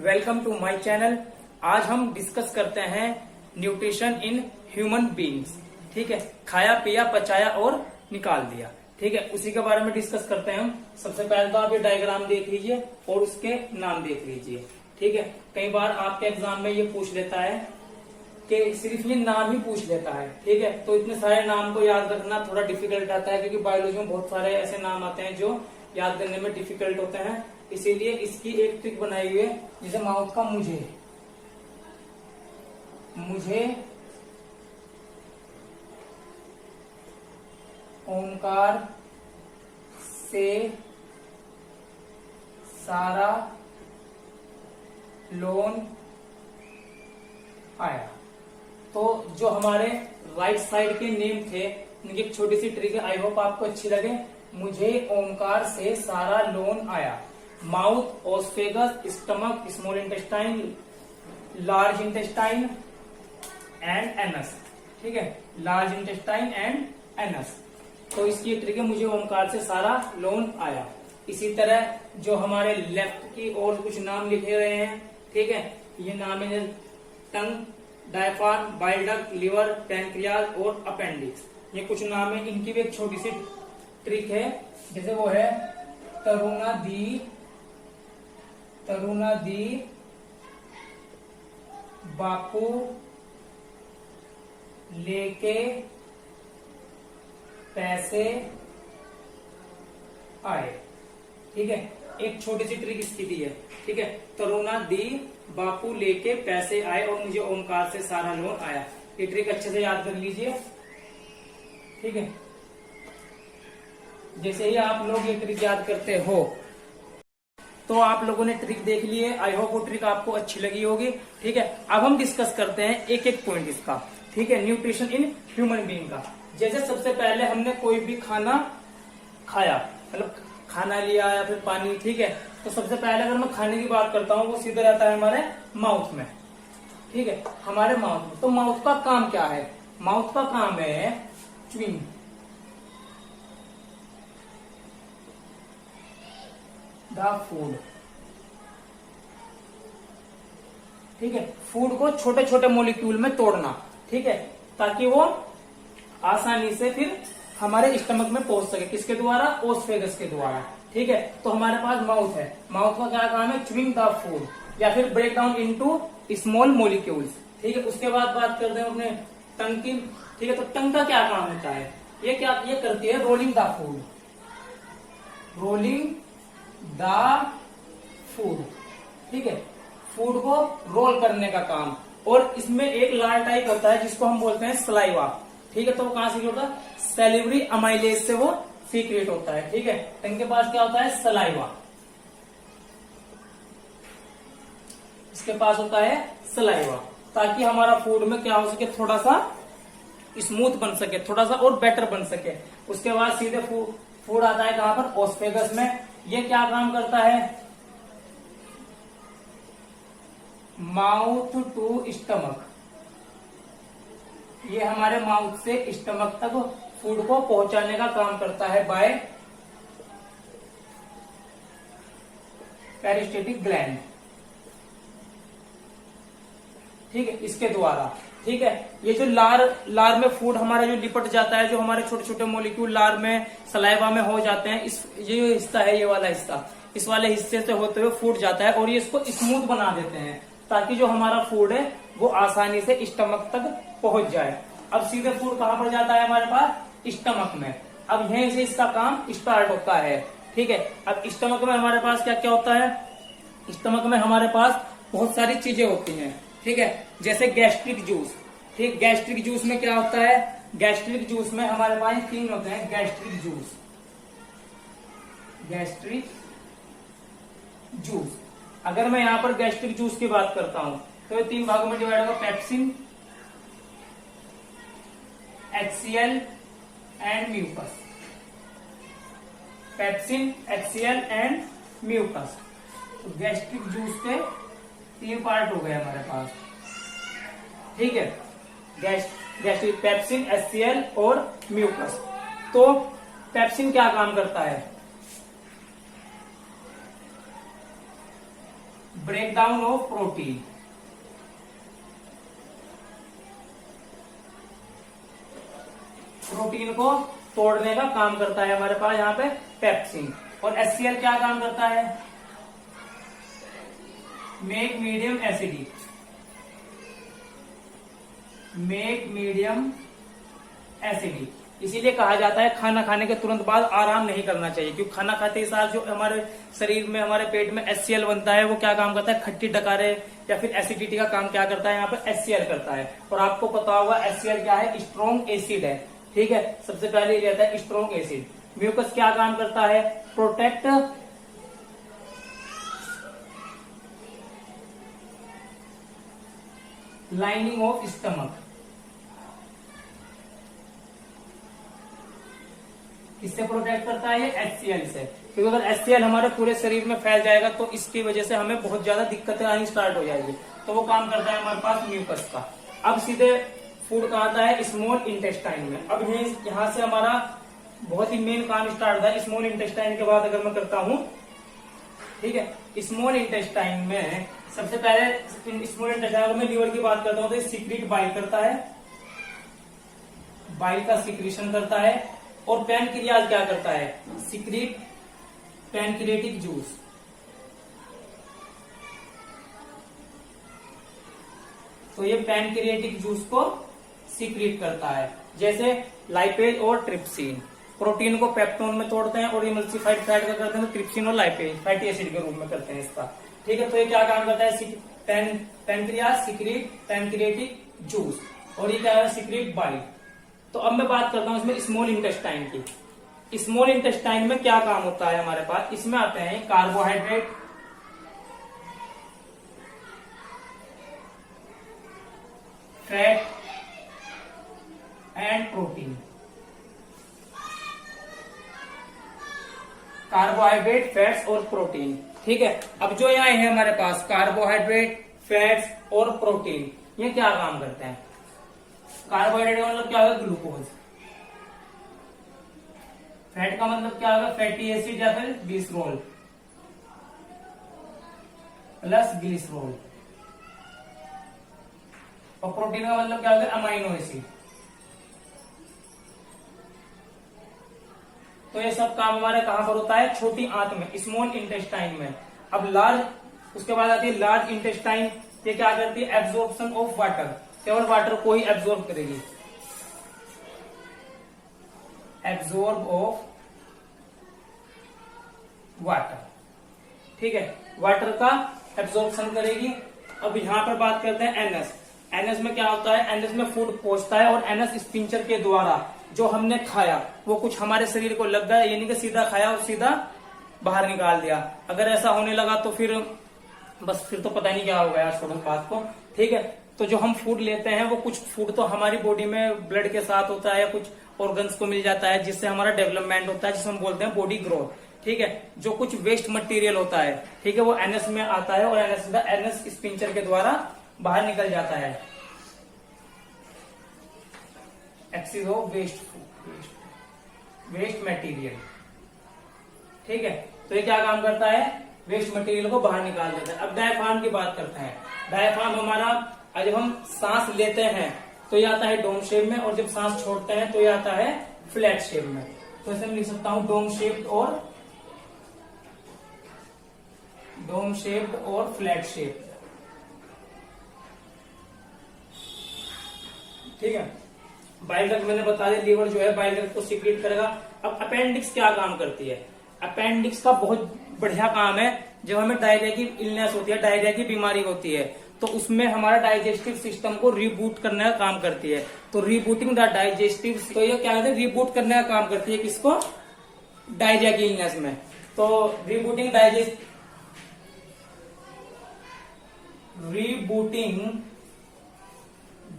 Welcome to my channel. आज हम discuss करते हैं न्यूट्रिशन इन ह्यूमन बीइंग्स। ठीक है, खाया पिया पचाया और निकाल दिया। ठीक है, उसी के बारे में डिस्कस करते हैं हम। सबसे पहले तो आप ये डायग्राम देख लीजिए और उसके नाम देख लीजिए। ठीक है, कई बार आपके एग्जाम में ये पूछ लेता है कि सिर्फ ये नाम ही पूछ लेता है। ठीक है, तो इतने सारे नाम को याद रखना थोड़ा डिफिकल्ट आता है, क्योंकि बायोलॉजी में बहुत सारे ऐसे नाम आते हैं जो याद करने में डिफिकल्ट होते हैं। इसीलिए इसकी एक ट्रिक बनाई हुई है, जैसे माउथ का मुझे ओंकार से सारा लोन आया। तो जो हमारे राइट साइड के नेम थे उनकी एक छोटी सी ट्रिक है, आई होप आपको अच्छी लगे। मुझे ओंकार से सारा लोन आया। Mouth, oesophagus, stomach, small intestine, large intestine and anus. ठीक है, लार्ज इंटेस्टाइन एंड एनस। तो इसकी ट्रिक है, मुझे ओंकार से सारा लोन आया। इसी तरह जो हमारे लेफ्ट की ओर कुछ नाम लिखे हुए हैं, ठीक है, ये नाम है tongue, diaphragm, bile duct, liver, pancreas और अपेंडिक्स। ये कुछ नाम है, इनकी भी एक छोटी सी ट्रिक है। जैसे वो है तरुणा दी बापू लेके पैसे आए। ठीक है, एक छोटी सी ट्रिक इसकी दी है। ठीक है, तरुणा दी बापू लेके पैसे आए और मुझे ओंकार से सारा लोन आया। ये ट्रिक अच्छे से याद कर लीजिए। ठीक है, जैसे ही आप लोग ये ट्रिक याद करते हो तो आप लोगों ने ट्रिक देख ली है। आई होप वो ट्रिक आपको अच्छी लगी होगी। ठीक है, अब हम डिस्कस करते हैं एक एक पॉइंट इसका। ठीक है, न्यूट्रिशन इन ह्यूमन बीइंग का। जैसे सबसे पहले हमने कोई भी खाना खाया, मतलब खाना लिया या फिर पानी। ठीक है, तो सबसे पहले अगर मैं खाने की बात करता हूँ, वो सीधे रहता है हमारे माउथ में। ठीक है, हमारे माउथ में। तो माउथ का काम क्या है? माउथ का काम है च्यूइंग द फूड। ठीक है, फूड को छोटे छोटे मोलिक्यूल में तोड़ना। ठीक है, ताकि वो आसानी से फिर हमारे स्टमक में पहुंच सके। किसके द्वारा? ओस्फेगस के द्वारा। ठीक है, तो हमारे पास माउथ है। माउथ का क्या काम है? च्यूइंग द फूड या फिर break down into small molecules. ठीक है, उसके बाद बात करते हैं अपने टंग की। ठीक है, तो टंग का क्या काम होता है? ये करती है rolling the food. Rolling the food. ठीक है, फूड को रोल करने का काम। और इसमें एक लाल टाइप होता है जिसको हम बोलते हैं सलाइवा। ठीक है, तो वो कहां से होता है? सेलिवरी अमाइलेज से वो सीक्रेट होता है। ठीक है, टंग के पास क्या होता है? सलाइवा। इसके पास होता है सलाइवा, ताकि हमारा फूड में क्या हो सके, थोड़ा सा स्मूथ बन सके, थोड़ा सा और बेटर बन सके। उसके बाद सीधे फूड आता है कहां पर? ओस्फेगस में। ये क्या काम करता है? Mouth to stomach. ये हमारे माउथ से स्टमक तक फूड को पहुंचाने का काम करता है बाय पेरिस्टेटिक ग्लैंड। ठीक है, इसके द्वारा। ठीक है, ये जो लार में फूड हमारा जो लिपट जाता है, जो हमारे छोटे छोटे मोलिक्यूल लार में, सलाइवा में हो जाते हैं, ये जो हिस्सा है, ये वाला हिस्सा, इस वाले हिस्से से होते हुए फूड जाता है और ये इसको स्मूथ बना देते हैं, ताकि जो हमारा फूड है वो आसानी से स्टमक तक पहुंच जाए। अब सीधे फूड कहां पर जाता है? हमारे पास स्टमक में। अब यहीं से इसका काम स्टार्ट होता है। ठीक है, अब स्टमक में हमारे पास क्या क्या होता है? स्टमक में हमारे पास बहुत सारी चीजें होती हैं। ठीक है, जैसे गैस्ट्रिक जूस। ठीक, गैस्ट्रिक जूस में क्या होता है? गैस्ट्रिक जूस में हमारे पास 3 होते हैं। Gastric juice. अगर मैं यहां पर गैस्ट्रिक जूस की बात करता हूं तो ये 3 भागों में डिवाइड होगा। Pepsin, HCl and mucus. Pepsin, HCl and mucus. तो गैस्ट्रिक जूस के 3 पार्ट हो गए हमारे पास। ठीक है, गैस्ट्रिक, पेप्सिन, HCl और म्यूकस। तो पेप्सिन क्या काम करता है? Break down of protein. Protein को तोड़ने का काम करता है हमारे पास यहाँ पे पेप्सिन। और HCl क्या काम करता है? Make medium acidic, make medium acidic. इसीलिए कहा जाता है खाना खाने के तुरंत बाद आराम नहीं करना चाहिए, क्योंकि खाना खाते ही साथ जो हमारे शरीर में, हमारे पेट में HCl बनता है, वो क्या काम करता है? खट्टी डकारे या फिर एसिडिटी का काम क्या करता है? यहाँ पे HCl करता है। और आपको पता होगा HCl क्या है? स्ट्रॉन्ग एसिड है। ठीक है, सबसे पहले ये रहता है स्ट्रॉन्ग एसिड। म्यूकस क्या काम करता है? Protect lining of stomach. किससे प्रोटेक्ट करता है? ये HCl से। क्योंकि अगर HCl हमारे पूरे शरीर में फैल जाएगा तो इसकी वजह से हमें बहुत ज्यादा दिक्कतें आनी स्टार्ट हो जाएगी। तो वो काम करता है हमारे पास म्यूकस का। अब सीधे फूड का आता है स्मॉल इंटेस्टाइन में। अब यहाँ से हमारा बहुत ही मेन काम स्टार्ट होता है। स्मॉल इंटेस्टाइन के बाद अगर मैं करता हूं, ठीक है, स्मॉल इंटेस्टाइन में सबसे पहले स्मॉल इंटेस्टाइन, अगर मैं लीवर की बात करता हूं तो सीक्रेट बाइल करता है, बाइल का सिक्रीशन करता है। और पैनक्रियाज क्या करता है? Secret pancreatic juice. तो ये पैनक्रियाटिक जूस को सीक्रेट करता है। जैसे लाइपेज और ट्रिप्सिन प्रोटीन को पेप्टोन में तोड़ते हैं, और इमल्सिफाइड फैट का करते हैं तो ट्रिप्सिन और लाइपेज फैटी एसिड के रूप में करते हैं इसका। ठीक है, तो ये क्या काम करता है? पैनक्रियाज सीक्रेट पैनक्रियाटिक जूस, और ये क्या है? Secret bile. तो अब मैं बात करता हूं इसमें स्मॉल इंटेस्टाइन की। स्मॉल इंटेस्टाइन में क्या काम होता है हमारे पास? इसमें आते हैं carbohydrate, fat and protein. Carbohydrate, fats और प्रोटीन। ठीक है, अब जो यहाँ है हमारे पास कार्बोहाइड्रेट, फैट्स और प्रोटीन, ये क्या काम करते हैं? कार्बोहाइड्रेट का मतलब क्या होगा? ग्लूकोज। फैट का मतलब क्या होगा? फैटी एसिड या फिर ग्लिसरॉल प्लस ग्लिसरॉल। और प्रोटीन का मतलब क्या होगा? Amino acid. तो ये सब काम हमारे कहां पर होता है? छोटी आंत में, स्मॉल इंटेस्टाइन में। अब लार्ज, उसके बाद आती है लार्ज इंटेस्टाइन। ये क्या करती है? एब्जॉर्प्शन ऑफ वाटर, केवल वाटर को ही एब्जॉर्ब करेगी। एब्जॉर्ब ऑफ वाटर, ठीक है, वाटर का एब्जॉर्प्शन करेगी। अब यहां पर बात करते हैं एनएस। एनएस में क्या होता है? एनएस में फूड पहुंचता है, और एनएस स्पिंचर के द्वारा जो हमने खाया वो कुछ हमारे शरीर को लग गया, यानी कि सीधा खाया और सीधा बाहर निकाल दिया। अगर ऐसा होने लगा तो फिर बस फिर तो पता नहीं क्या होगा यार, छोड़ो बात को। ठीक है, तो जो हम फूड लेते हैं वो कुछ फूड तो हमारी बॉडी में ब्लड के साथ होता है, कुछ ऑर्गन्स को मिल जाता है जिससे हमारा डेवलपमेंट होता है, जिसे हम बोलते हैं बॉडी ग्रोथ। ठीक है, जो कुछ वेस्ट मटेरियल होता है, ठीक है, वो एनएस में आता है और एनएस स्पिंचर के द्वारा बाहर निकल जाता है। Excess of waste material. ठीक है, तो ये क्या काम करता है? वेस्ट मटेरियल को बाहर निकाल देता है। अब डायफ्राम की बात करते हैं। डायफ्राम हमारा, जब हम सांस लेते हैं तो ये आता है डोम शेप में, और जब सांस छोड़ते हैं तो ये आता है फ्लैट शेप में। तो इसे मैं लिख सकता हूं डोम शेप्ड और फ्लैट शेप। ठीक है, बाइल डक्ट मैंने बता दिया, लीवर जो है बाइल डक्ट को सीक्रेट करेगा। अब अपेंडिक्स क्या काम करती है? अपेंडिक्स का बहुत बढ़िया काम है। जब हमें डायरिया की इलनेस होती है, डायरिया की बीमारी होती है, तो उसमें हमारा डाइजेस्टिव सिस्टम को रिबूट करने का काम करती है। तो रिबूटिंग द डाइजेस्टिव, तो ये क्या कहते हैं? रिबूट करने का काम करती है। किसको? डायरिया की इलनेस में। तो रिबूटिंग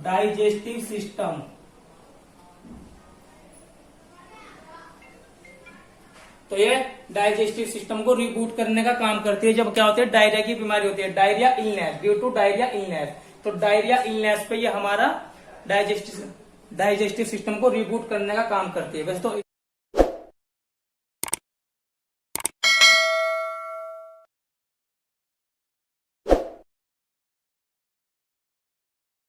डाइजेस्टिव सिस्टम, तो ये डाइजेस्टिव सिस्टम को रिबूट करने का काम करती है जब क्या होती है? डायरिया की बीमारी होती है, diarrhoea illness, due to diarrhoea illness. तो डायरिया इलनेस पे ये हमारा डाइजेस्टिव सिस्टम को रिबूट करने का काम करती है। वैसे तो